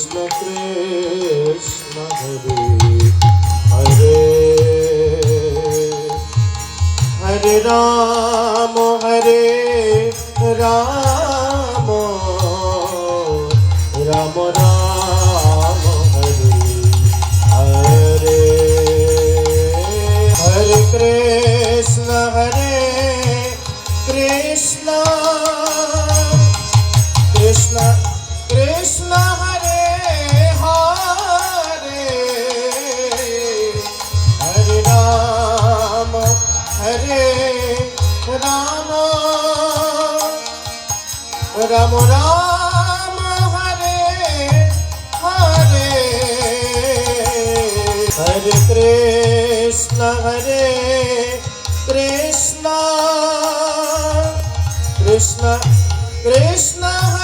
Krishna Krishna Hare Hare Hare Rama Rama Rama Rama Hare Hare Hare Krishna Krishna Krishna Krishna Hare Hare Hare Rama Rama Rama Hare Hare Hare Krishna Krishna Krishna Krishna